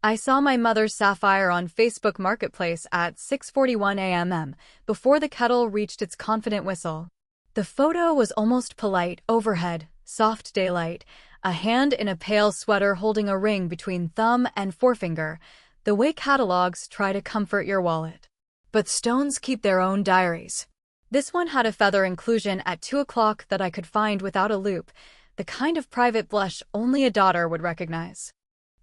I saw my mother's sapphire on Facebook Marketplace at 6:41 a.m. before the kettle reached its confident whistle. The photo was almost polite, overhead, soft daylight, a hand in a pale sweater holding a ring between thumb and forefinger, the way catalogs try to comfort your wallet. But stones keep their own diaries. This one had a feather inclusion at 2 o'clock that I could find without a loop, the kind of private blush only a daughter would recognize.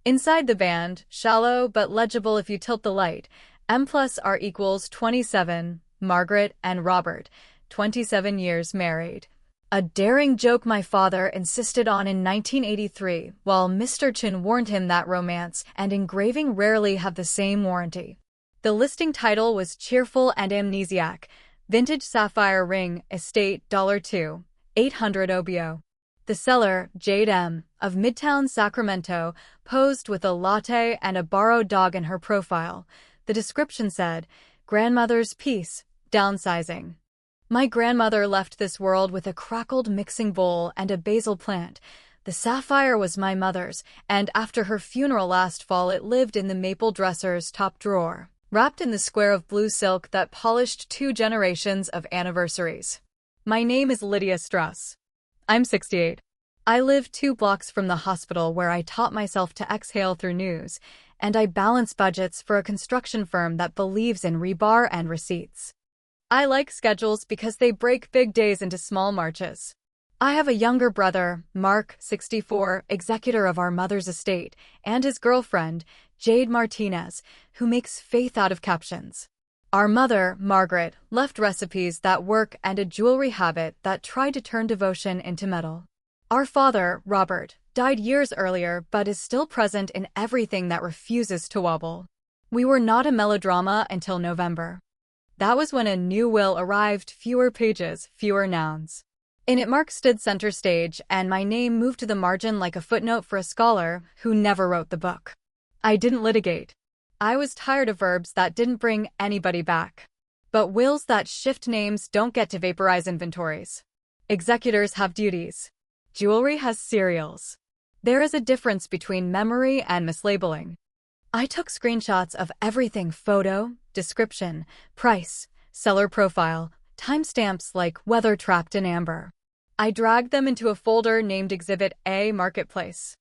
Inside the band, shallow but legible if you tilt the light, M+R equals 27, Margaret and Robert, 27 years married. A daring joke my father insisted on in 1983, while Mr. Chin warned him that romance and engraving rarely have the same warranty. The listing title was cheerful and amnesiac, vintage sapphire ring, estate $2, 800 OBO. The seller, Jade M., of Midtown Sacramento, posed with a latte and a borrowed dog in her profile. The description said, "Grandmother's piece, downsizing." My grandmother left this world with a crackled mixing bowl and a basil plant. The sapphire was my mother's, and after her funeral last fall it lived in the maple dresser's top drawer, wrapped in the square of blue silk that polished 2 generations of anniversaries. My name is Lydia Strauss. I'm 68. I live 2 blocks from the hospital where I taught myself to exhale through news, and I balance budgets for a construction firm that believes in rebar and receipts. I like schedules because they break big days into small marches. I have a younger brother, Mark, 64, executor of our mother's estate, and his girlfriend, Jade Martinez, who makes faith out of captions. Our mother, Margaret, left recipes that work and a jewelry habit that tried to turn devotion into metal. Our father, Robert, died years earlier but is still present in everything that refuses to wobble. We were not a melodrama until November. That was when a new will arrived, fewer pages, fewer nouns. In it, Mark stood center stage, and my name moved to the margin like a footnote for a scholar who never wrote the book. I didn't litigate. I was tired of verbs that didn't bring anybody back. But wills that shift names don't get to vaporize inventories. Executors have duties. Jewelry has serials. There is a difference between memory and mislabeling. I took screenshots of everything: photo, description, price, seller profile, timestamps like weather trapped in amber. I dragged them into a folder named Exhibit A Marketplace.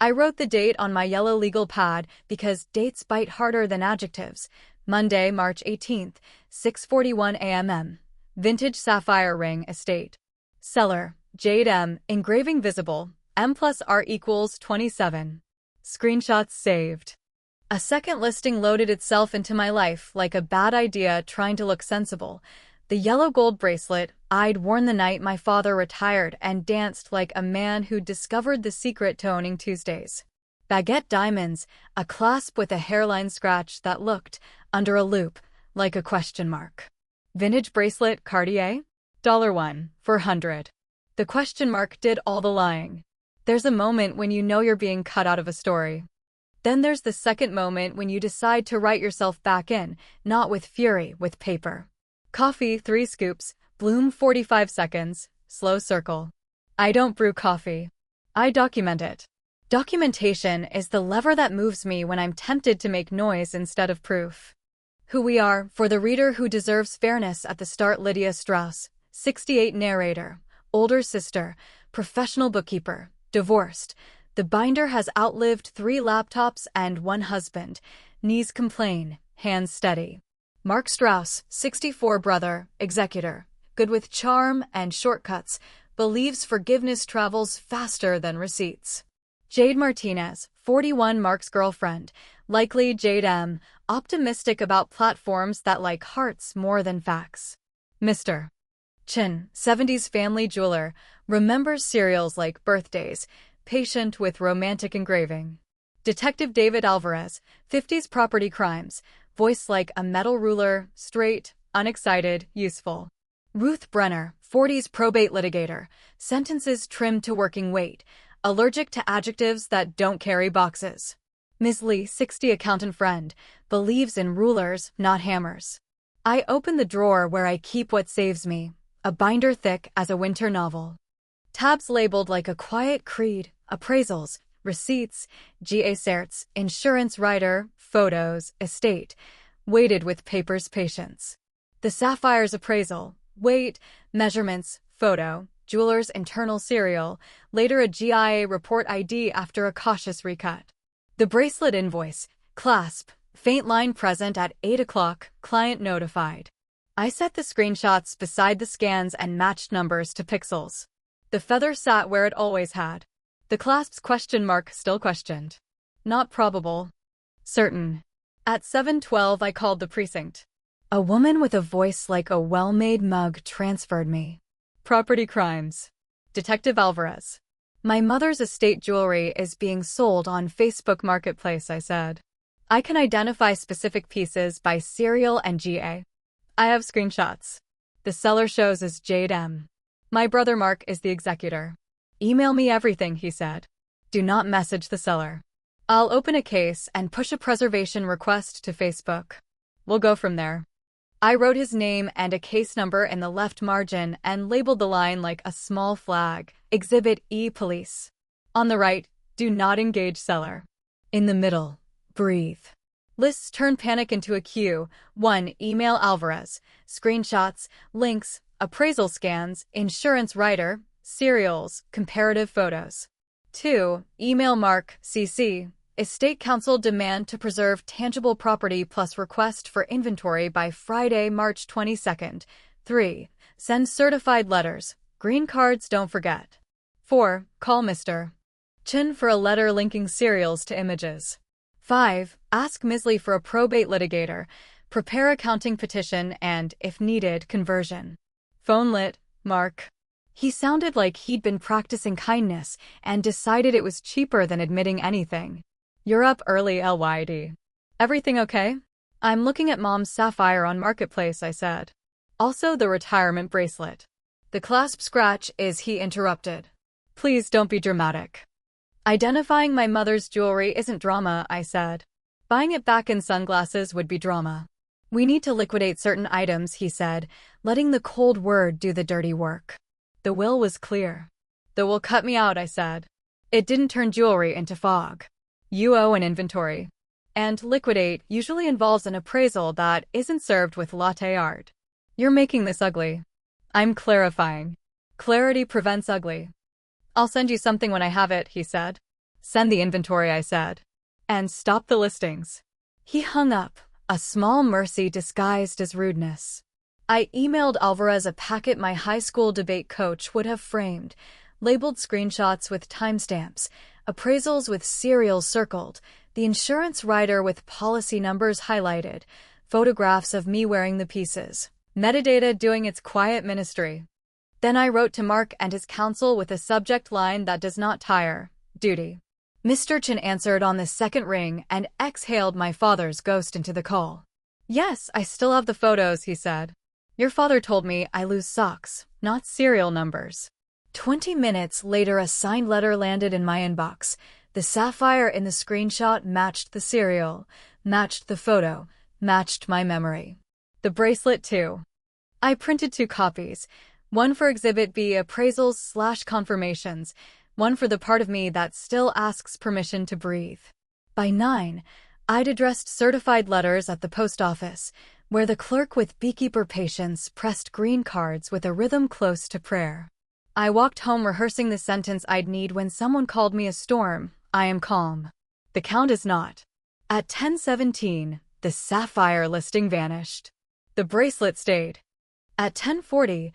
I wrote the date on my yellow legal pad because dates bite harder than adjectives. Monday, March 18th, 6:41 a.m. Vintage sapphire ring, estate. Seller, Jade M., engraving visible, M+R equals 27. Screenshots saved. A second listing loaded itself into my life like a bad idea trying to look sensible. The yellow gold bracelet I'd worn the night my father retired and danced like a man who'd discovered the secret to owning Tuesdays. Baguette diamonds, a clasp with a hairline scratch that looked, under a loop, like a question mark. Vintage bracelet Cartier? $1, 400. The question mark did all the lying. There's a moment when you know you're being cut out of a story. Then there's the second moment when you decide to write yourself back in, not with fury, with paper. Coffee, 3 scoops, bloom 45 seconds, slow circle. I don't brew coffee. I document it. Documentation is the lever that moves me when I'm tempted to make noise instead of proof. Who we are, for the reader who deserves fairness at the start: Lydia Strauss, 68, narrator, older sister, professional bookkeeper, divorced. The binder has outlived 3 laptops and 1 husband. Knees complain, hands steady. Mark Strauss, 64, brother, executor, good with charm and shortcuts, believes forgiveness travels faster than receipts. Jade Martinez, 41, Mark's girlfriend, likely Jade M., optimistic about platforms that like hearts more than facts. Mr. Chin, 70s, family jeweler, remembers cereals like birthdays, patient with romantic engraving. Detective David Alvarez, 50s, property crimes, voice like a metal ruler, straight, unexcited, useful. Ruth Brenner, 40s, probate litigator, sentences trimmed to working weight, allergic to adjectives that don't carry boxes. Ms. Lee, 60, accountant friend, believes in rulers, not hammers. I open the drawer where I keep what saves me, a binder thick as a winter novel. Tabs labeled like a quiet creed, appraisals, receipts, GA certs, insurance rider, photos, estate, waited with papers patience. The sapphire's appraisal, weight, measurements, photo, jeweler's internal serial, later a GIA report ID after a cautious recut. The bracelet invoice, clasp, faint line present at 8 o'clock, client notified. I set the screenshots beside the scans and matched numbers to pixels. The feather sat where it always had. The clasp's question mark still questioned. Not probable. Certain. At 7:12 I called the precinct. A woman with a voice like a well-made mug transferred me. Property crimes. Detective Alvarez. My mother's estate jewelry is being sold on Facebook Marketplace, I said. I can identify specific pieces by serial and GA. I have screenshots. The seller shows as Jade M. My brother Mark is the executor. Email me everything, he said. Do not message the seller. I'll open a case and push a preservation request to Facebook. We'll go from there. I wrote his name and a case number in the left margin and labeled the line like a small flag, Exhibit E Police. On the right, do not engage seller. In the middle, breathe. Lists turn panic into a queue. 1. Email Alvarez. Screenshots, links, appraisal scans, insurance rider, serials, comparative photos. 2. Email Mark, CC. Estate Council demand to preserve tangible property plus request for inventory by Friday, March 22nd. 3. Send certified letters. Green cards, don't forget. 4. Call Mr. Chin for a letter linking serials to images. 5. Ask Misley for a probate litigator. Prepare accounting petition and, if needed, conversion. Phone lit. Mark. He sounded like he'd been practicing kindness and decided it was cheaper than admitting anything. You're up early, LYD. Everything okay? I'm looking at Mom's sapphire on Marketplace, I said. Also the retirement bracelet. The clasp scratch is, he interrupted. Please don't be dramatic. Identifying my mother's jewelry isn't drama, I said. Buying it back in sunglasses would be drama. We need to liquidate certain items, he said, letting the cold word do the dirty work. The will was clear. The will cut me out, I said. It didn't turn jewelry into fog. You owe an inventory. And liquidate usually involves an appraisal that isn't served with latte art. You're making this ugly. I'm clarifying. Clarity prevents ugly. I'll send you something when I have it, he said. Send the inventory, I said. And stop the listings. He hung up, a small mercy disguised as rudeness. I emailed Alvarez a packet my high school debate coach would have framed, labeled screenshots with timestamps, appraisals with serials circled, the insurance rider with policy numbers highlighted, photographs of me wearing the pieces, metadata doing its quiet ministry. Then I wrote to Mark and his counsel with a subject line that does not tire, duty. Mr. Chin answered on the second ring and exhaled my father's ghost into the call. Yes, I still have the photos, he said. Your father told me I lose socks, not serial numbers. 20 minutes later a signed letter landed in my inbox. The sapphire in the screenshot matched the serial, matched the photo, matched my memory. The bracelet too. I printed 2 copies, one for Exhibit B appraisals/confirmations, one for the part of me that still asks permission to breathe. By 9, I'd addressed certified letters at the post office, where the clerk with beekeeper patience pressed green cards with a rhythm close to prayer. I walked home rehearsing the sentence I'd need when someone called me a storm. I am calm. The count is not. At 10:17, the sapphire listing vanished. The bracelet stayed. At 10:40,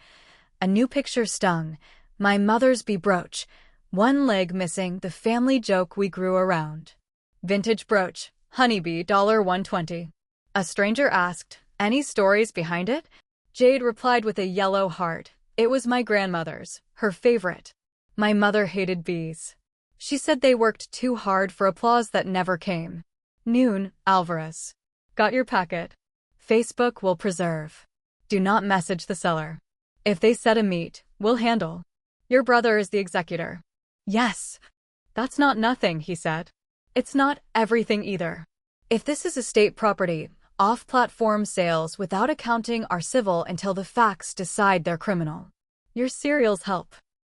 a new picture stung. My mother's bee brooch. One leg missing, the family joke we grew around. Vintage brooch, honeybee, $1.20. A stranger asked, any stories behind it? Jade replied with a yellow heart. It was my grandmother's, her favorite. My mother hated bees. She said they worked too hard for applause that never came. Noon, Alvarez. Got your packet. Facebook will preserve. Do not message the seller. If they set a meet, we'll handle. Your brother is the executor. Yes. That's not nothing, he said. It's not everything either. If this is estate property, off-platform sales without accounting are civil until the facts decide they're criminal. Your serials help.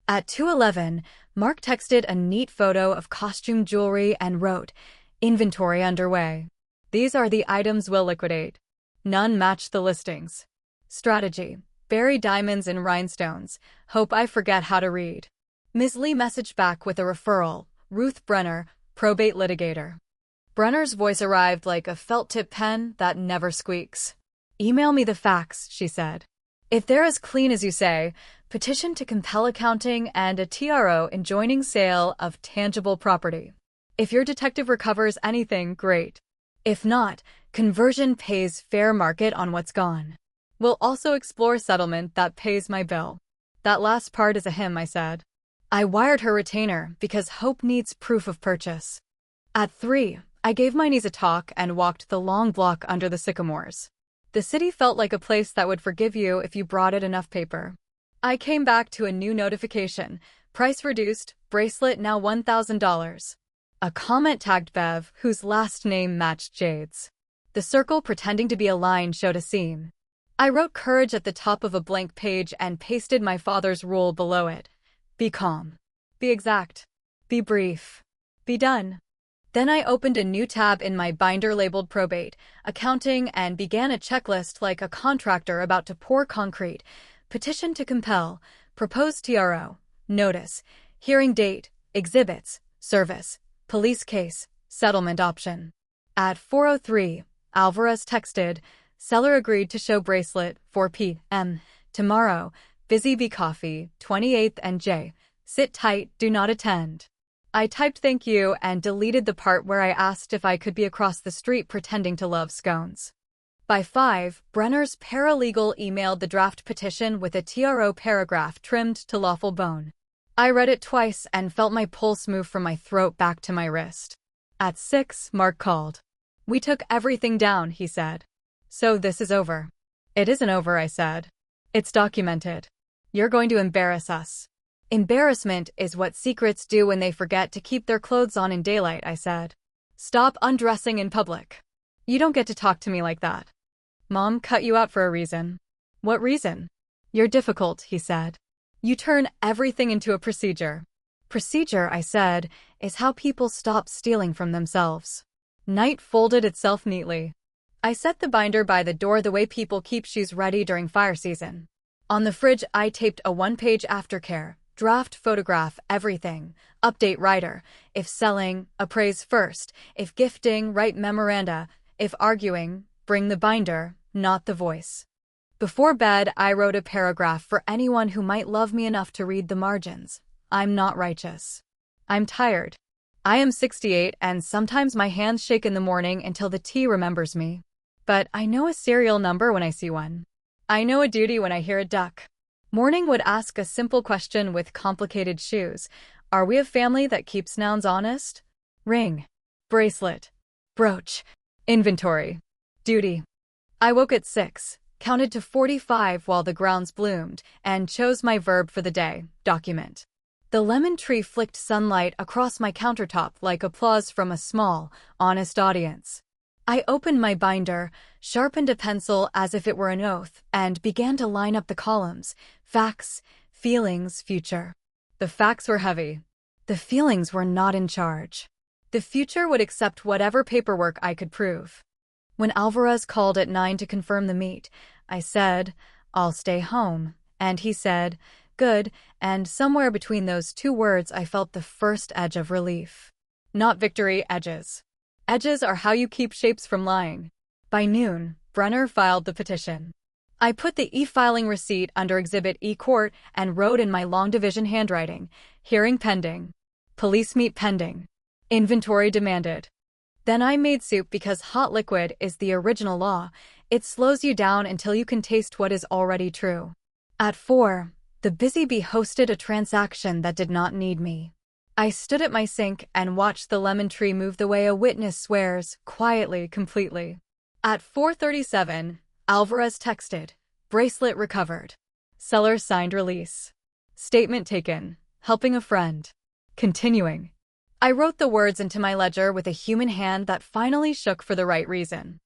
At 2:11, Mark texted a neat photo of costume jewelry and wrote, "Inventory underway. These are the items we'll liquidate. None match the listings. Strategy: bury diamonds in rhinestones. Hope I forget how to read." Ms. Lee messaged back with a referral, Ruth Brenner, probate litigator. Brenner's voice arrived like a felt-tip pen that never squeaks. "Email me the facts," she said. "If they're as clean as you say, petition to compel accounting and a TRO enjoining sale of tangible property. If your detective recovers anything, great. If not, conversion pays fair market on what's gone. We'll also explore settlement that pays my bill." "That last part is a hymn," I said. I wired her retainer because Hope needs proof of purchase. At 3, I gave my knees a talk and walked the long block under the sycamores. The city felt like a place that would forgive you if you brought it enough paper. I came back to a new notification. Price reduced, bracelet now $1,000. A comment tagged Bev, whose last name matched Jade's. The circle pretending to be a line showed a seam. I wrote courage at the top of a blank page and pasted my father's rule below it. Be calm. Be exact. Be brief. Be done. Then I opened a new tab in my binder labeled probate, accounting, and began a checklist like a contractor about to pour concrete. Petition to compel, proposed TRO, notice, hearing date, exhibits, service, police case, settlement option. At 4:03, Alvarez texted, seller agreed to show bracelet, 4 p.m. tomorrow, Busy Bee Coffee, 28th and J. Sit tight, do not attend. I typed thank you and deleted the part where I asked if I could be across the street pretending to love scones. By 5, Brenner's paralegal emailed the draft petition with a TRO paragraph trimmed to lawful bone. I read it twice and felt my pulse move from my throat back to my wrist. At 6, Mark called. "We took everything down," he said. "So this is over." "It isn't over," I said. "It's documented. You're going to embarrass us." "Embarrassment is what secrets do when they forget to keep their clothes on in daylight," I said. "Stop undressing in public. You don't get to talk to me like that. Mom cut you out for a reason." "What reason?" "You're difficult," he said. "You turn everything into a procedure." "Procedure," I said, "is how people stop stealing from themselves." Night folded itself neatly. I set the binder by the door the way people keep shoes ready during fire season. On the fridge, I taped a one-page aftercare, draft photograph, everything, update writer, if selling, appraise first, if gifting, write memoranda, if arguing, bring the binder, not the voice. Before bed, I wrote a paragraph for anyone who might love me enough to read the margins. I'm not righteous. I'm tired. I am 68 and sometimes my hands shake in the morning until the tea remembers me. But I know a serial number when I see one. I know a duty when I hear a duck. Morning would ask a simple question with complicated shoes. Are we a family that keeps nouns honest? Ring. Bracelet. Brooch. Inventory. Duty. I woke at 6, counted to 45 while the grounds bloomed, and chose my verb for the day, document. The lemon tree flicked sunlight across my countertop like applause from a small, honest audience. I opened my binder, sharpened a pencil as if it were an oath, and began to line up the columns. Facts, feelings, future. The facts were heavy. The feelings were not in charge. The future would accept whatever paperwork I could prove. When Alvarez called at 9 to confirm the meet, I said, "I'll stay home," and he said, "Good," and somewhere between those two words I felt the first edge of relief. Not victory, edges. Edges are how you keep shapes from lying. By noon, Brenner filed the petition. I put the e-filing receipt under Exhibit E court and wrote in my long division handwriting, "Hearing pending. Police meet pending. Inventory demanded." Then I made soup because hot liquid is the original law. It slows you down until you can taste what is already true. At 4, the Busy Bee hosted a transaction that did not need me. I stood at my sink and watched the lemon tree move the way a witness swears, quietly, completely. At 4:37, Alvarez texted, "Bracelet recovered. Seller signed release. Statement taken. Helping a friend. Continuing." I wrote the words into my ledger with a human hand that finally shook for the right reason.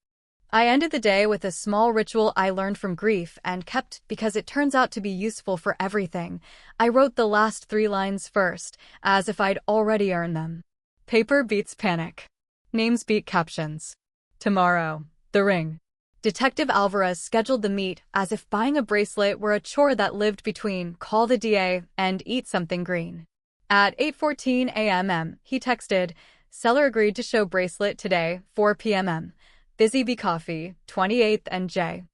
I ended the day with a small ritual I learned from grief and kept because it turns out to be useful for everything. I wrote the last 3 lines first, as if I'd already earned them. Paper beats panic. Names beat captions. Tomorrow, the ring. Detective Alvarez scheduled the meet as if buying a bracelet were a chore that lived between call the DA and eat something green. At 8:14 a.m., he texted, seller agreed to show bracelet today, 4 p.m. Busy Bee Coffee, 28th and J.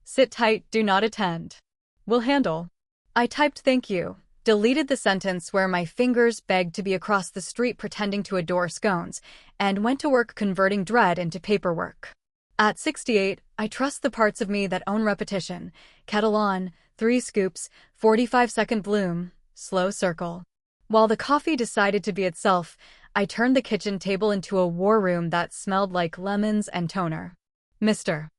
Sit tight, do not attend. Will handle. I typed thank you, deleted the sentence where my fingers begged to be across the street pretending to adore scones, and went to work converting dread into paperwork. At 68, I trust the parts of me that own repetition. Kettle on, 3 scoops, 45-second bloom, slow circle. While the coffee decided to be itself, I turned the kitchen table into a war room that smelled like lemons and toner. Mr.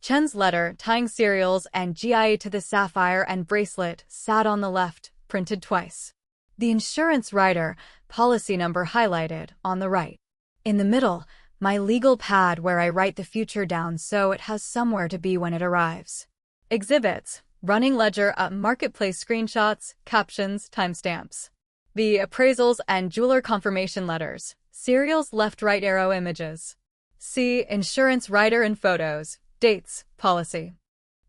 Chen's letter, tying cereals and GIA to the sapphire and bracelet, sat on the left, printed twice. The insurance rider, policy number highlighted, on the right. In the middle, my legal pad where I write the future down so it has somewhere to be when it arrives. Exhibits, running ledger up marketplace screenshots, captions, timestamps. The appraisals and jeweler confirmation letters, serials left-right arrow images. C. Insurance rider and photos, dates, policy.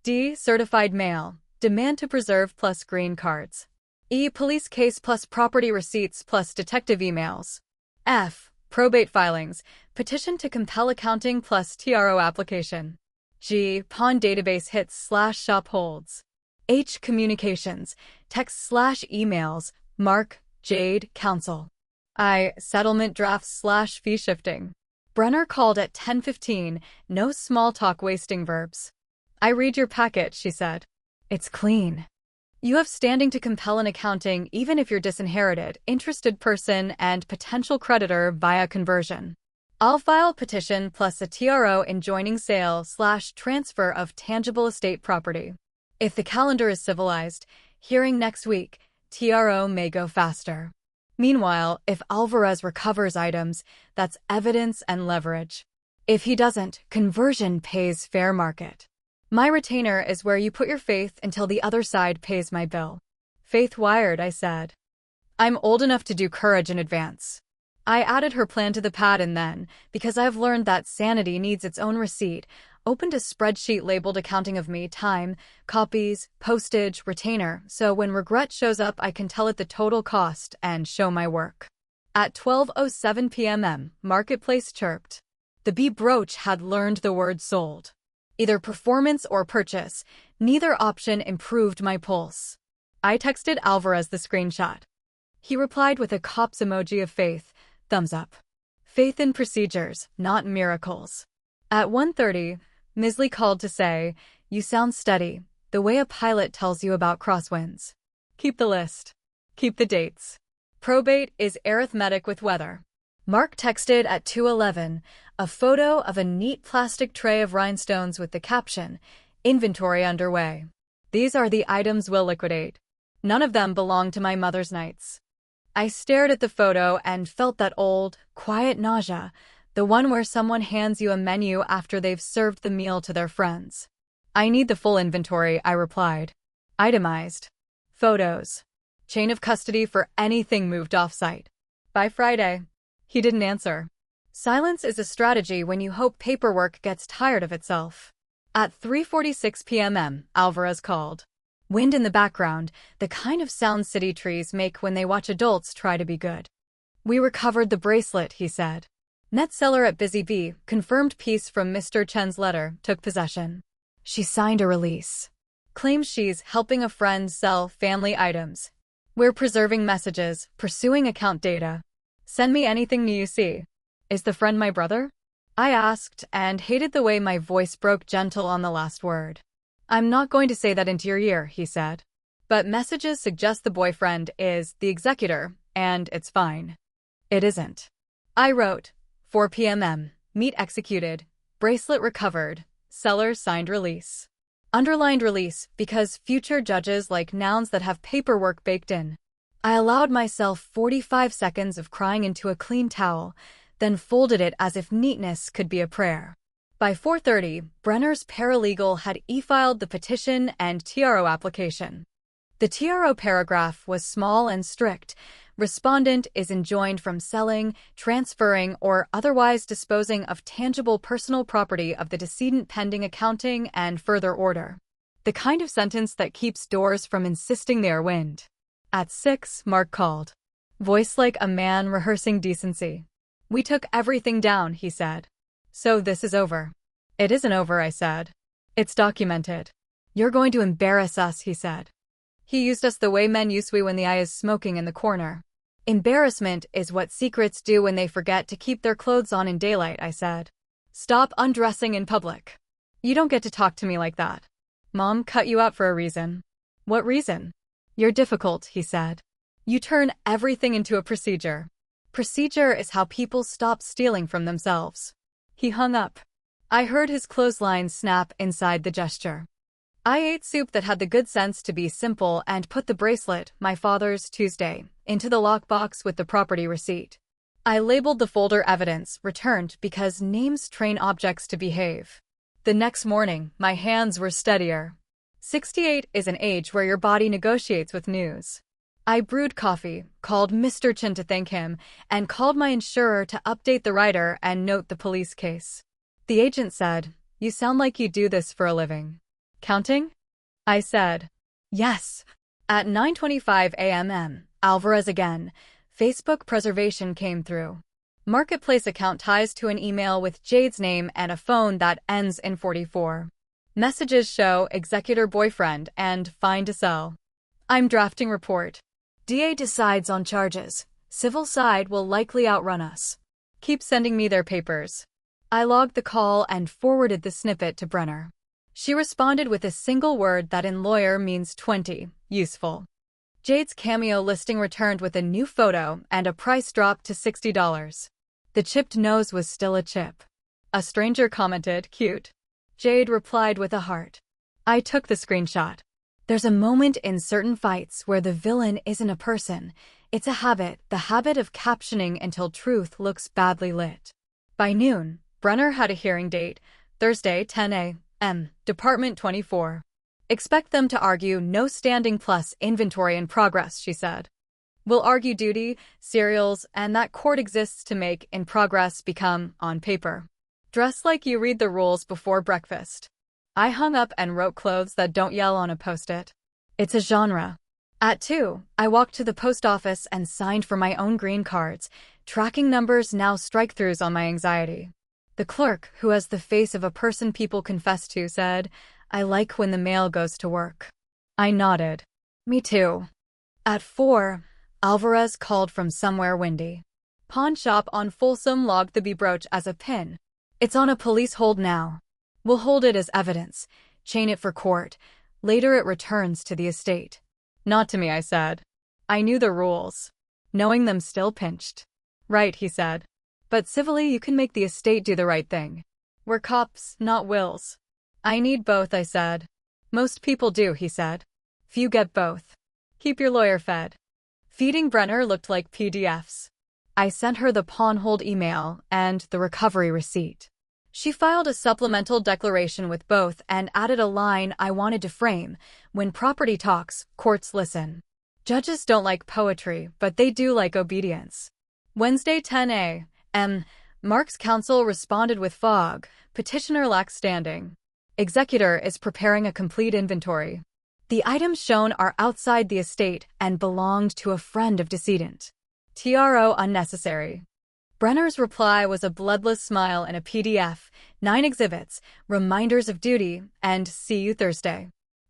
D. Certified mail, demand to preserve plus green cards. E. Police case plus property receipts plus detective emails. F. Probate filings, petition to compel accounting plus TRO application. G. Pawn database hits / shop holds. H. Communications, text / emails, Mark, Jade, counsel. I. Settlement drafts / fee shifting. Brenner called at 10:15, no small talk wasting verbs. I read your packet, she said. It's clean. You have standing to compel an accounting even if you're disinherited, interested person, and potential creditor via conversion. I'll file petition plus a TRO enjoining sale / transfer of tangible estate property. If the calendar is civilized, hearing next week, TRO may go faster. Meanwhile, if Alvarez recovers items, that's evidence and leverage. If he doesn't, conversion pays fair market. My retainer is where you put your faith until the other side pays my bill. Faith wired, I said. I'm old enough to do courage in advance. I added her plan to the pad and then, because I've learned that sanity needs its own receipt, opened a spreadsheet labeled accounting of me, time, copies, postage, retainer, so when regret shows up I can tell it the total cost and show my work. At 12:07 p.m., Marketplace chirped. The bee brooch had learned the word sold. Either performance or purchase, neither option improved my pulse. I texted Alvarez the screenshot. He replied with a cops emoji of faith, thumbs up. Faith in procedures, not miracles. At 1:30, Misley called to say, you sound steady, the way a pilot tells you about crosswinds. Keep the list. Keep the dates. Probate is arithmetic with weather. Mark texted at 2:11, a photo of a neat plastic tray of rhinestones with the caption, inventory underway. These are the items we'll liquidate. None of them belong to my mother's nights. I stared at the photo and felt that old, quiet nausea, the one where someone hands you a menu after they've served the meal to their friends. I need the full inventory, I replied. Itemized. Photos. Chain of custody for anything moved off-site. By Friday. He didn't answer. Silence is a strategy when you hope paperwork gets tired of itself. At 3:46 p.m., Alvarez called. Wind in the background, the kind of sound city trees make when they watch adults try to be good. We recovered the bracelet, he said. Net seller at Busy Bee, confirmed piece from Mr. Chen's letter, took possession. She signed a release. Claims she's helping a friend sell family items. We're preserving messages, pursuing account data. Send me anything new you see. Is the friend my brother? I asked, and hated the way my voice broke gentle on the last word. I'm not going to say that into your ear, he said. But messages suggest the boyfriend is the executor, and it's fine. It isn't. I wrote, 4 p.m. Meet executed, bracelet recovered, seller signed release. Underlined release because future judges like nouns that have paperwork baked in. I allowed myself 45 seconds of crying into a clean towel, then folded it as if neatness could be a prayer. By 4:30, Brenner's paralegal had e-filed the petition and TRO application. The TRO paragraph was small and strict. Respondent is enjoined from selling, transferring, or otherwise disposing of tangible personal property of the decedent pending accounting and further order. The kind of sentence that keeps doors from insisting they are wind. At 6, Mark called. Voice like a man rehearsing decency. We took everything down, he said. So this is over. It isn't over, I said. It's documented. You're going to embarrass us, he said. He used us the way men use we when the eye is smoking in the corner. Embarrassment is what secrets do when they forget to keep their clothes on in daylight, I said. Stop undressing in public. You don't get to talk to me like that. Mom cut you out for a reason. What reason? You're difficult, he said. You turn everything into a procedure. Procedure is how people stop stealing from themselves. He hung up. I heard his clothesline snap inside the gesture. I ate soup that had the good sense to be simple and put the bracelet, my father's Tuesday, into the lockbox with the property receipt. I labeled the folder evidence, returned, because names train objects to behave. The next morning, my hands were steadier. 68 is an age where your body negotiates with news. I brewed coffee, called Mr. Chin to thank him, and called my insurer to update the writer and note the police case. The agent said, "You sound like you do this for a living." Counting? I said. Yes. At 9:25 a.m. Alvarez again. Facebook preservation came through. Marketplace account ties to an email with Jade's name and a phone that ends in 44. Messages show executor boyfriend and fine to sell. I'm drafting report. DA decides on charges. Civil side will likely outrun us. Keep sending me their papers. I logged the call and forwarded the snippet to Brenner. She responded with a single word that in lawyer means 20, useful. Jade's Cameo listing returned with a new photo and a price drop to $60. The chipped nose was still a chip. A stranger commented, "Cute." Jade replied with a heart. I took the screenshot. There's a moment in certain fights where the villain isn't a person, it's a habit, the habit of captioning until truth looks badly lit. By noon, Brenner had a hearing date, Thursday, 10 a.m., Department 24. Expect them to argue no standing plus inventory in progress, she said. We'll argue duty, serials, and that court exists to make in progress become on paper. Dress like you read the rules before breakfast. I hung up and wrote clothes that don't yell on a post-it. It's a genre. At 2, I walked to the post office and signed for my own green cards, tracking numbers now strike-throughs on my anxiety. The clerk, who has the face of a person people confess to, said, I like when the mail goes to work. I nodded. Me too. At 4, Alvarez called from somewhere windy. Pawn shop on Folsom logged the B brooch as a pin. It's on a police hold now. We'll hold it as evidence, chain it for court. Later it returns to the estate. Not to me, I said. I knew the rules. Knowing them still pinched. Right, he said. But civilly you can make the estate do the right thing. We're cops, not wills. I need both, I said. Most people do, he said. Few get both. Keep your lawyer fed. Feeding Brenner looked like PDFs. I sent her the pawn hold email and the recovery receipt. She filed a supplemental declaration with both and added a line I wanted to frame. When property talks, courts listen. Judges don't like poetry, but they do like obedience. Wednesday, 10 a.m. Mark's counsel responded with fog. Petitioner lacks standing. Executor is preparing a complete inventory. The items shown are outside the estate and belonged to a friend of decedent. TRO unnecessary. Brenner's reply was a bloodless smile in a PDF, 9 exhibits, reminders of duty, and see you Thursday.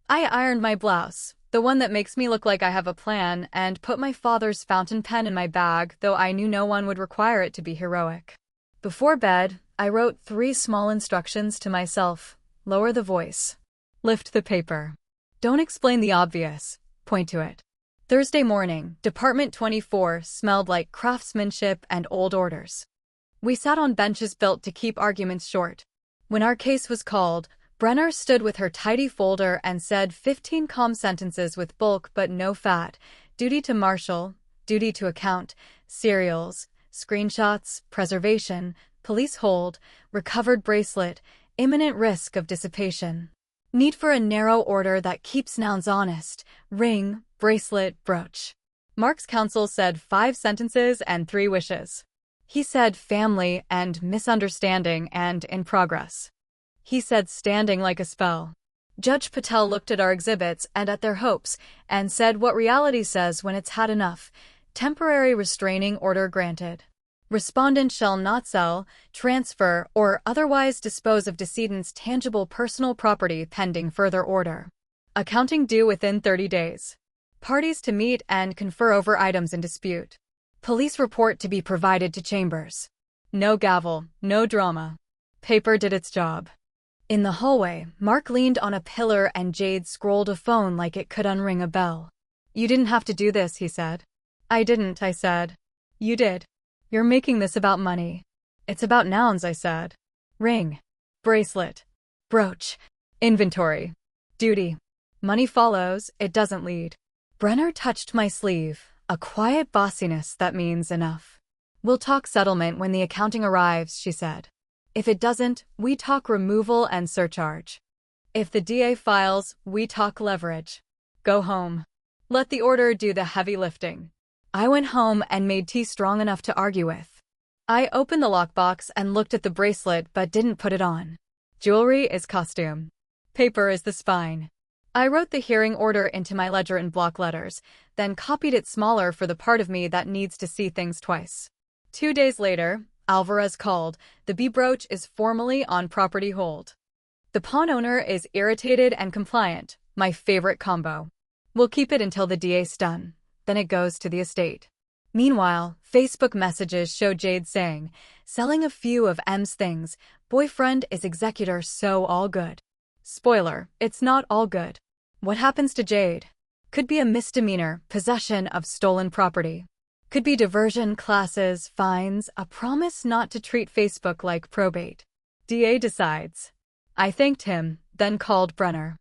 I ironed my blouse, the one that makes me look like I have a plan, and put my father's fountain pen in my bag, though I knew no one would require it to be heroic. Before bed, I wrote 3 small instructions to myself. Lower the voice. Lift the paper. Don't explain the obvious. Point to it. Thursday morning, Department 24 smelled like craftsmanship and old orders. We sat on benches built to keep arguments short. When our case was called, Brenner stood with her tidy folder and said 15 calm sentences with bulk but no fat. Duty to marshal, duty to account, serials, screenshots, preservation, police hold, recovered bracelet, Imminent risk of dissipation. Need for a narrow order that keeps nouns honest. Ring, bracelet, brooch. Mark's counsel said 5 sentences and 3 wishes. He said family and misunderstanding and in progress. He said standing like a spell. Judge Patel looked at our exhibits and at their hopes and said what reality says when it's had enough. Temporary restraining order granted. Respondent shall not sell, transfer, or otherwise dispose of decedent's tangible personal property pending further order. Accounting due within 30 days. Parties to meet and confer over items in dispute. Police report to be provided to chambers. No gavel, no drama. Paper did its job. In the hallway, Mark leaned on a pillar and Jade scrolled a phone like it could unring a bell. You didn't have to do this, he said. I didn't, I said. You did. You're making this about money. It's about nouns, I said. Ring. Bracelet. Brooch. Inventory. Duty. Money follows, it doesn't lead. Brenner touched my sleeve, a quiet bossiness that means enough. We'll talk settlement when the accounting arrives, she said. If it doesn't, we talk removal and surcharge. If the DA files, we talk leverage. Go home. Let the order do the heavy lifting. I went home and made tea strong enough to argue with. I opened the lockbox and looked at the bracelet but didn't put it on. Jewelry is costume. Paper is the spine. I wrote the hearing order into my ledger in block letters, then copied it smaller for the part of me that needs to see things twice. 2 days later, Alvarez called. The B brooch is formally on property hold. The pawn owner is irritated and compliant, my favorite combo. We'll keep it until the DA's done. Then it goes to the estate. Meanwhile, Facebook messages show Jade saying, selling a few of M's things, boyfriend is executor, so all good. Spoiler, it's not all good. What happens to Jade? Could be a misdemeanor, possession of stolen property. Could be diversion, classes, fines, a promise not to treat Facebook like probate. DA decides. I thanked him, then called Brenner.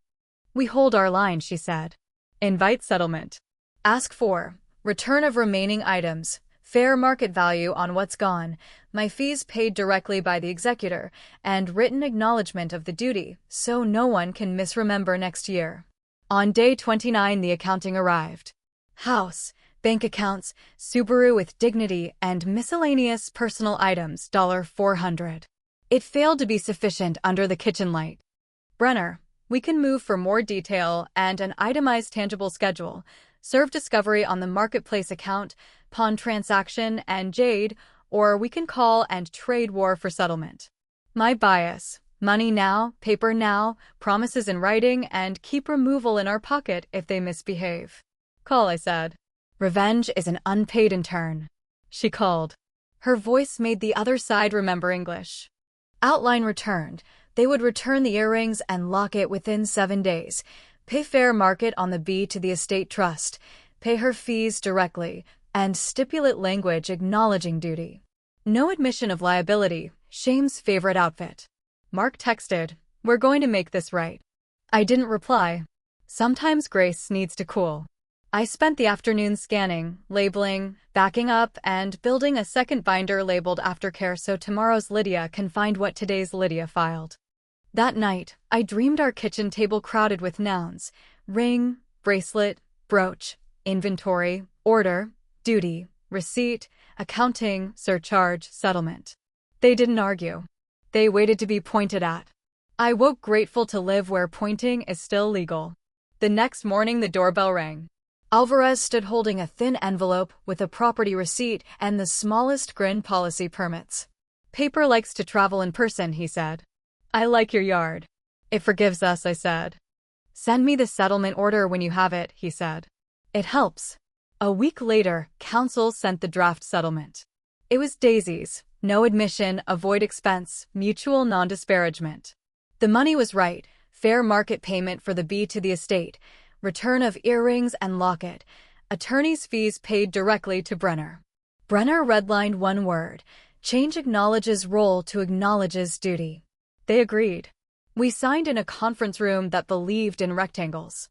We hold our line, she said. Invite settlement. Ask for return of remaining items, fair market value on what's gone, my fees paid directly by the executor, and written acknowledgement of the duty, so no one can misremember next year. On day 29 the accounting arrived. House, bank accounts, Subaru with dignity, and miscellaneous personal items, $400. It failed to be sufficient under the kitchen light. Brenner, we can move for more detail and an itemized tangible schedule. Serve discovery on the marketplace account, pawn transaction, and Jade, or we can call and trade war for settlement. My bias, money now, paper now, promises in writing, and keep removal in our pocket if they misbehave. Call, I said. Revenge is an unpaid intern. She called. Her voice made the other side remember English. Outline returned. They would return the earrings and locket within 7 days. Pay fair market on the B to the estate trust, pay her fees directly, and stipulate language acknowledging duty. No admission of liability, shame's favorite outfit. Mark texted, we're going to make this right. I didn't reply. Sometimes grace needs to cool. I spent the afternoon scanning, labeling, backing up, and building a second binder labeled aftercare so tomorrow's Lydia can find what today's Lydia filed. That night, I dreamed our kitchen table crowded with nouns: ring, bracelet, brooch, inventory, order, duty, receipt, accounting, surcharge, settlement. They didn't argue. They waited to be pointed at. I woke grateful to live where pointing is still legal. The next morning the doorbell rang. Alvarez stood holding a thin envelope with a property receipt and the smallest grin: policy permits. Paper likes to travel in person, he said. I like your yard. It forgives us, I said. Send me the settlement order when you have it, he said. It helps. A week later, counsel sent the draft settlement. It was daisies, no admission, avoid expense, mutual non-disparagement. The money was right, fair market payment for the B to the estate, return of earrings and locket, attorney's fees paid directly to Brenner. Brenner redlined one word: change acknowledges role to acknowledges duty. They agreed. We signed in a conference room that believed in rectangles.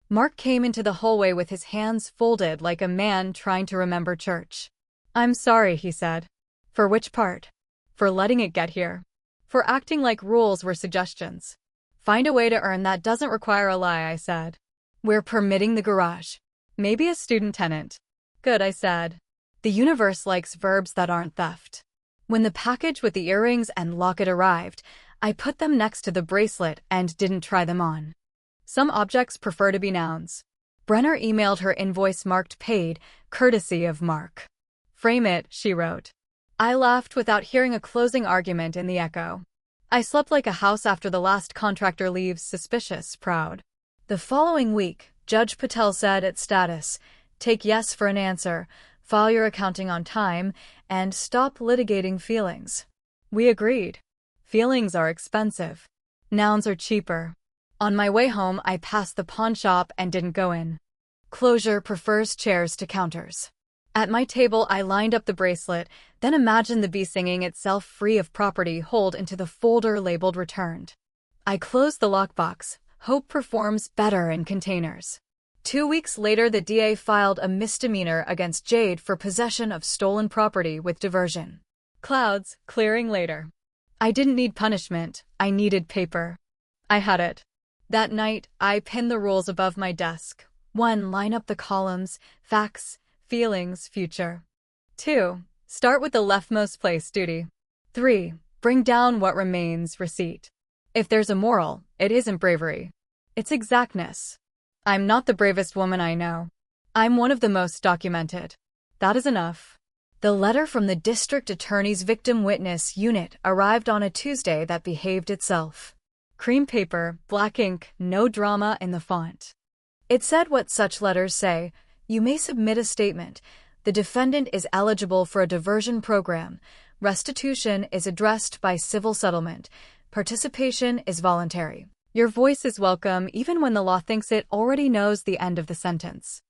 Mark came into the hallway with his hands folded like a man trying to remember church. I'm sorry, he said. For which part? For letting it get here. For acting like rules were suggestions. Find a way to earn that doesn't require a lie, I said. We're permitting the garage. Maybe a student tenant. Good, I said. The universe likes verbs that aren't theft. When the package with the earrings and locket arrived, I put them next to the bracelet and didn't try them on. Some objects prefer to be nouns. Brenner emailed her invoice marked paid, courtesy of Mark. Frame it, she wrote. I laughed without hearing a closing argument in the echo. I slept like a house after the last contractor leaves, suspicious, proud. The following week, Judge Patel said at status, take yes for an answer, file your accounting on time, and stop litigating feelings. We agreed. Feelings are expensive. Nouns are cheaper. On my way home, I passed the pawn shop and didn't go in. Closure prefers chairs to counters. At my table, I lined up the bracelet, then imagined the bee singing itself free of property hold into the folder labeled returned. I closed the lockbox. Hope performs better in containers. 2 weeks later, the DA filed a misdemeanor against Jade for possession of stolen property with diversion. Clouds, clearing later. I didn't need punishment, I needed paper. I had it. That night, I pinned the rules above my desk. 1. Line up the columns, facts, feelings, future. 2. Start with the leftmost place, duty. 3. Bring down what remains, receipt. If there's a moral, it isn't bravery. It's exactness. I'm not the bravest woman I know. I'm one of the most documented. That is enough. The letter from the district attorney's victim witness unit arrived on a Tuesday that behaved itself. Cream paper, black ink, no drama in the font. It said what such letters say. You may submit a statement. The defendant is eligible for a diversion program. Restitution is addressed by civil settlement. Participation is voluntary. Your voice is welcome even when the law thinks it already knows the end of the sentence.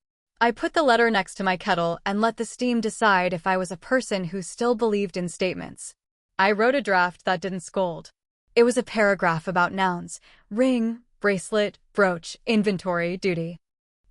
I put the letter next to my kettle and let the steam decide if I was a person who still believed in statements. I wrote a draft that didn't scold. It was a paragraph about nouns: ring, bracelet, brooch, inventory, duty.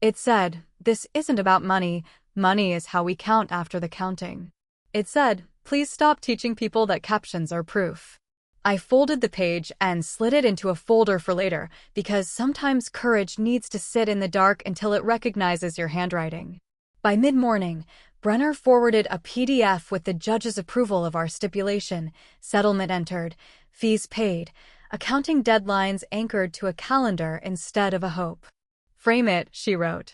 It said, this isn't about money. Money is how we count after the counting. It said, please stop teaching people that captions are proof. I folded the page and slid it into a folder for later because sometimes courage needs to sit in the dark until it recognizes your handwriting. By mid-morning, Brenner forwarded a PDF with the judge's approval of our stipulation, settlement entered, fees paid, accounting deadlines anchored to a calendar instead of a hope. Frame it, she wrote.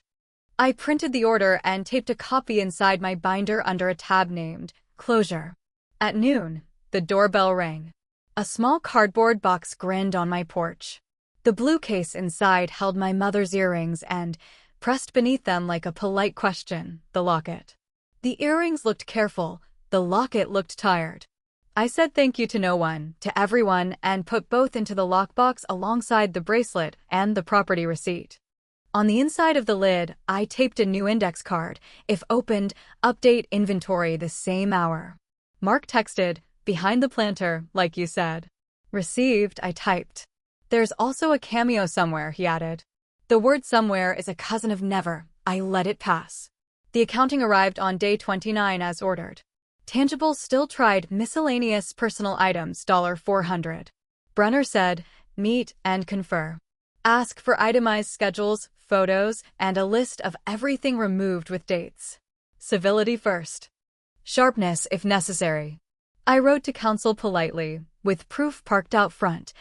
I printed the order and taped a copy inside my binder under a tab named Closure. At noon, the doorbell rang. A small cardboard box grinned on my porch. The blue case inside held my mother's earrings and, pressed beneath them like a polite question, the locket. The earrings looked careful, the locket looked tired. I said thank you to no one, to everyone, and put both into the lockbox alongside the bracelet and the property receipt. On the inside of the lid, I taped a new index card. If opened, update inventory the same hour. Mark texted, behind the planter, like you said. Received, I typed. There's also a cameo somewhere, he added. The word somewhere is a cousin of never. I let it pass. The accounting arrived on day 29 as ordered. Tangibles still tried miscellaneous personal items, $400. Brenner said, meet and confer. Ask for itemized schedules, photos, and a list of everything removed with dates. Civility first. Sharpness if necessary. I wrote to counsel politely, with proof parked out front.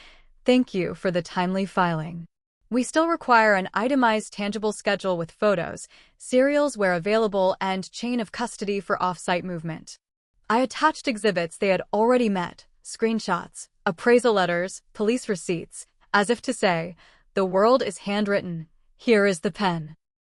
Thank you for the timely filing. We still require an itemized tangible schedule with photos, serials where available, and chain of custody for off-site movement. I attached exhibits they had already met, screenshots, appraisal letters, police receipts, as if to say, the world is handwritten, here is the pen.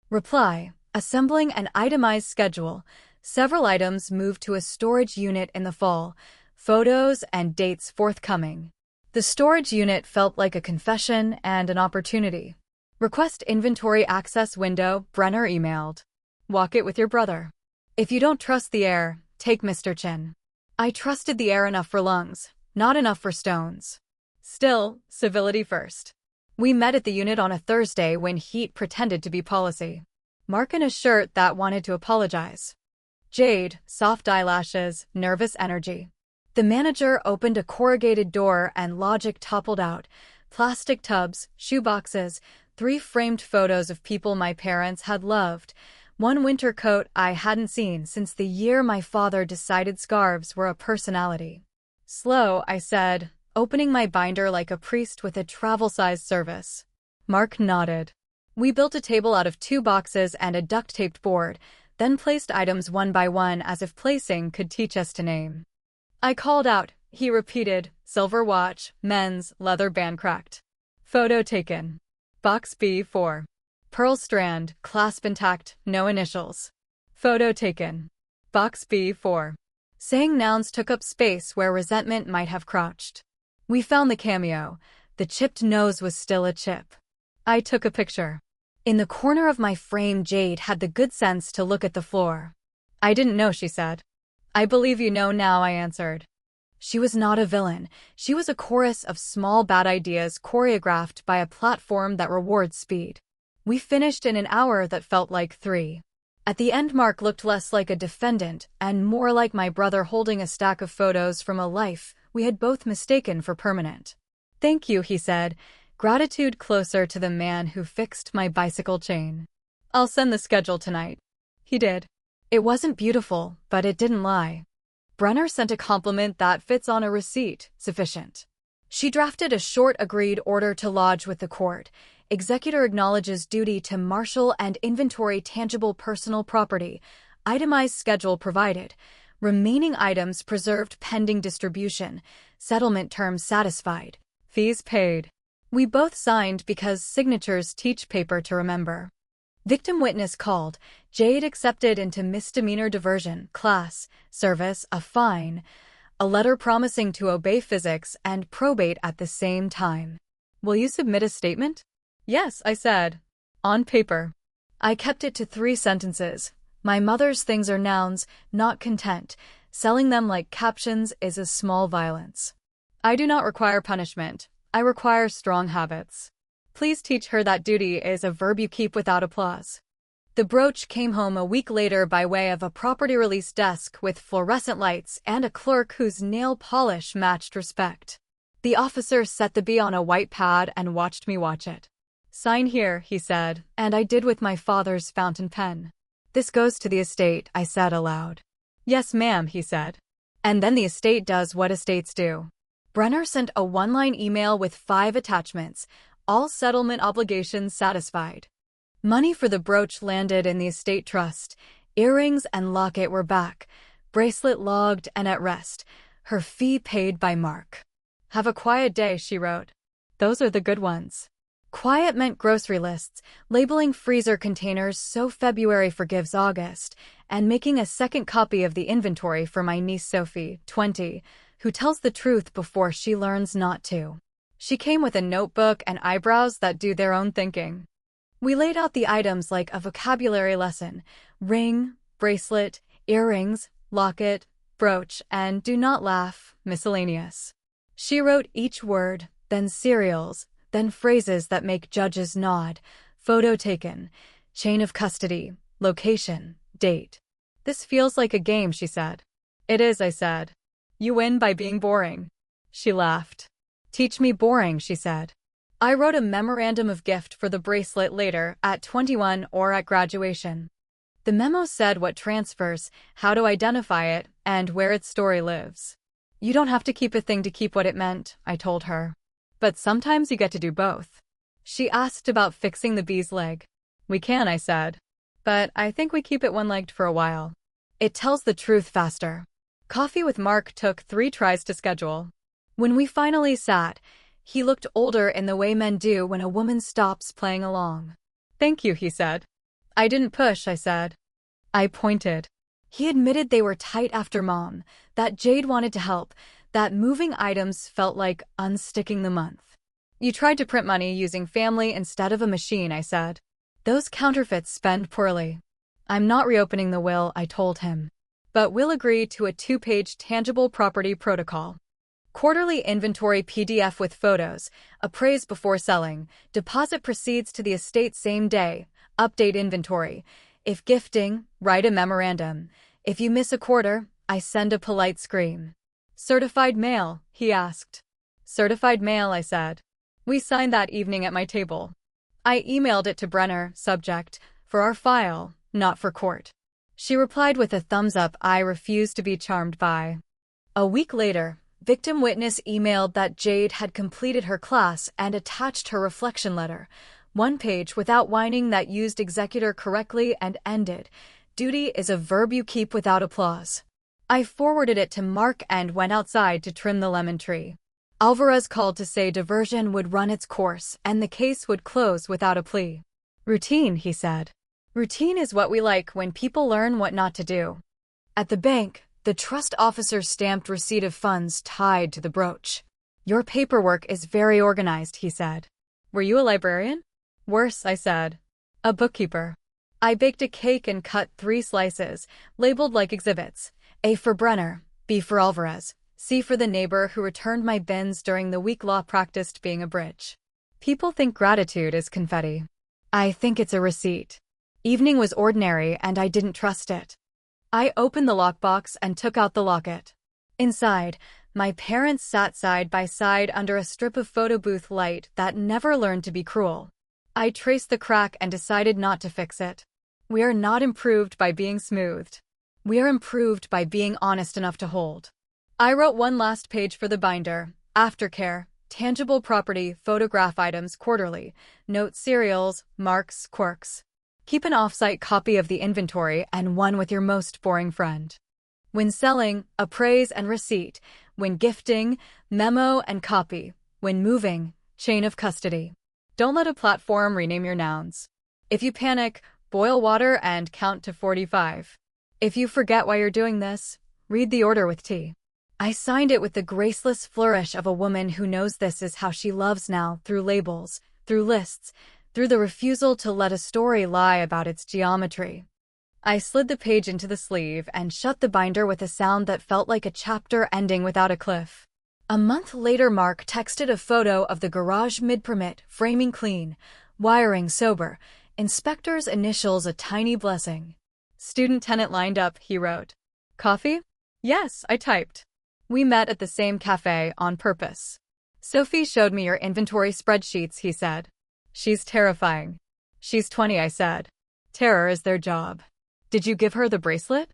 Reply, assembling an itemized schedule. Several items moved to a storage unit in the fall, photos and dates forthcoming. The storage unit felt like a confession and an opportunity. Request inventory access window, Brenner emailed. Walk it with your brother. If you don't trust the air, take Mr. Chin. I trusted the air enough for lungs, not enough for stones. Still, civility first. We met at the unit on a Thursday when heat pretended to be policy. Mark in a shirt that wanted to apologize. Jade, soft eyelashes, nervous energy. The manager opened a corrugated door and logic toppled out. Plastic tubs, shoeboxes, 3 framed photos of people my parents had loved, 1 winter coat I hadn't seen since the year my father decided scarves were a personality. Slow, I said, opening my binder like a priest with a travel-sized service. Mark nodded. We built a table out of 2 boxes and a duct-taped board, then placed items one by one as if placing could teach us to name. I called out, he repeated, silver watch, men's, leather band cracked. Photo taken. Box B4. Pearl strand, clasp intact, no initials. Photo taken. Box B4. Saying nouns took up space where resentment might have crouched. We found the cameo. The chipped nose was still a chip. I took a picture. In the corner of my frame, Jade had the good sense to look at the floor. I didn't know, she said. I believe you know now, I answered. She was not a villain. She was a chorus of small bad ideas choreographed by a platform that rewards speed. We finished in an hour that felt like 3. At the end, Mark looked less like a defendant and more like my brother holding a stack of photos from a life we had both mistaken for permanent. Thank you, he said, gratitude closer to the man who fixed my bicycle chain. I'll send the schedule tonight. He did. It wasn't beautiful, but it didn't lie. Brenner sent a compliment that fits on a receipt, sufficient. She drafted a short agreed order to lodge with the court. Executor acknowledges duty to marshal and inventory tangible personal property. Itemized schedule provided. Remaining items preserved pending distribution. Settlement terms satisfied. Fees paid. We both signed because signatures teach paper to remember. Victim witness called. Jade accepted into misdemeanor diversion, class, service, a fine, a letter promising to obey physics and probate at the same time. Will you submit a statement? Yes, I said. On paper. I kept it to 3 sentences. My mother's things are nouns, not content. Selling them like captions is a small violence. I do not require punishment. I require strong habits. Please teach her that duty is a verb you keep without applause. The brooch came home a week later by way of a property release desk with fluorescent lights and a clerk whose nail polish matched respect. The officer set the B on a white pad and watched me watch it. Sign here, he said, and I did with my father's fountain pen. This goes to the estate, I said aloud. Yes, ma'am, he said. And then the estate does what estates do. Brenner sent a 1-line email with 5 attachments, all settlement obligations satisfied. Money for the brooch landed in the estate trust. Earrings and locket were back. Bracelet logged and at rest. Her fee paid by Mark. Have a quiet day, she wrote. Those are the good ones. Quiet meant grocery lists, labeling freezer containers so February forgives August, and making a second copy of the inventory for my niece Sophie, 20, who tells the truth before she learns not to. She came with a notebook and eyebrows that do their own thinking. We laid out the items like a vocabulary lesson: ring, bracelet, earrings, locket, brooch, and do not laugh, miscellaneous. She wrote each word, then serials, then phrases that make judges nod. Photo taken, chain of custody, location, date. This feels like a game, she said. It is, I said. You win by being boring. She laughed. Teach me boring, she said. I wrote a memorandum of gift for the bracelet later, at 21 or at graduation. The memo said what transfers, how to identify it, and where its story lives. You don't have to keep a thing to keep what it meant, I told her. But sometimes you get to do both. She asked about fixing the bee's leg. We can, I said. But I think we keep it one-legged for a while. It tells the truth faster. Coffee with Mark took 3 tries to schedule. When we finally sat, he looked older in the way men do when a woman stops playing along. Thank you, he said. I didn't push, I said. I pointed. He admitted they were tight after Mom, that Jade wanted to help, that moving items felt like unsticking the month. You tried to print money using family instead of a machine, I said. Those counterfeits spend poorly. I'm not reopening the will, I told him. But we'll agree to a 2-page tangible property protocol. Quarterly inventory PDF with photos, appraise before selling, deposit proceeds to the estate same day, update inventory. If gifting, write a memorandum. If you miss a quarter, I send a polite scream. Certified mail, he asked. Certified mail, I said. We signed that evening at my table. I emailed it to Brenner, subject, for our file, not for court. She replied with a thumbs up I refused to be charmed by. A week later, victim witness emailed that Jade had completed her class and attached her reflection letter, one page without whining that used executor correctly and ended, "Duty is a verb you keep without applause." I forwarded it to Mark and went outside to trim the lemon tree. Alvarez called to say diversion would run its course and the case would close without a plea. Routine, he said. Routine is what we like when people learn what not to do. At the bank, the trust officer stamped receipt of funds tied to the brooch. Your paperwork is very organized, he said. Were you a librarian? Worse, I said. A bookkeeper. I baked a cake and cut 3 slices, labeled like exhibits. A for Brenner, B for Alvarez, C for the neighbor who returned my bins during the week law practiced being a bridge. People think gratitude is confetti. I think it's a receipt. Evening was ordinary and I didn't trust it. I opened the lockbox and took out the locket. Inside, my parents sat side by side under a strip of photo booth light that never learned to be cruel. I traced the crack and decided not to fix it. We are not improved by being smoothed. We are improved by being honest enough to hold. I wrote one last page for the binder, aftercare, tangible property, photograph items quarterly, note serials, marks, quirks. Keep an off-site copy of the inventory and one with your most boring friend. When selling, appraise and receipt. When gifting, memo and copy. When moving, chain of custody. Don't let a platform rename your nouns. If you panic, boil water and count to 45. If you forget why you're doing this, read the order with tea. I signed it with the graceless flourish of a woman who knows this is how she loves now, through labels, through lists, through the refusal to let a story lie about its geometry. I slid the page into the sleeve and shut the binder with a sound that felt like a chapter ending without a cliff. A month later, Mark texted a photo of the garage mid-permit, framing clean, wiring sober, inspector's initials a tiny blessing. Student tenant lined up, he wrote. Coffee? Yes, I typed. We met at the same cafe on purpose. Sophie showed me your inventory spreadsheets, he said. She's terrifying. She's 20, I said. Terror is their job. Did you give her the bracelet?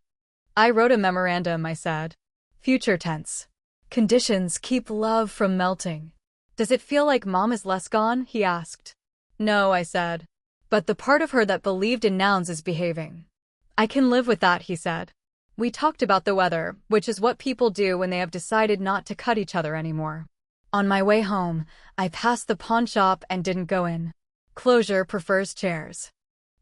I wrote a memorandum, I said. Future tense. Conditions keep love from melting. Does it feel like mom is less gone? He asked. No, I said. But the part of her that believed in nouns is behaving. I can live with that, he said. We talked about the weather, which is what people do when they have decided not to cut each other anymore. On my way home, I passed the pawn shop and didn't go in. Closure prefers chairs.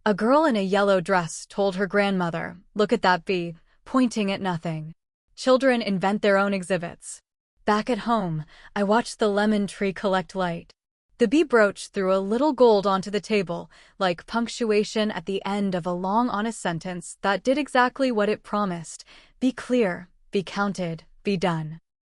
A girl in a yellow dress told her grandmother, "Look at that bee," pointing at nothing. Children invent their own exhibits. Back at home, I watched the lemon tree collect light. The bee brooch threw a little gold onto the table, like punctuation at the end of a long, honest sentence that did exactly what it promised. Be clear, be counted, be done.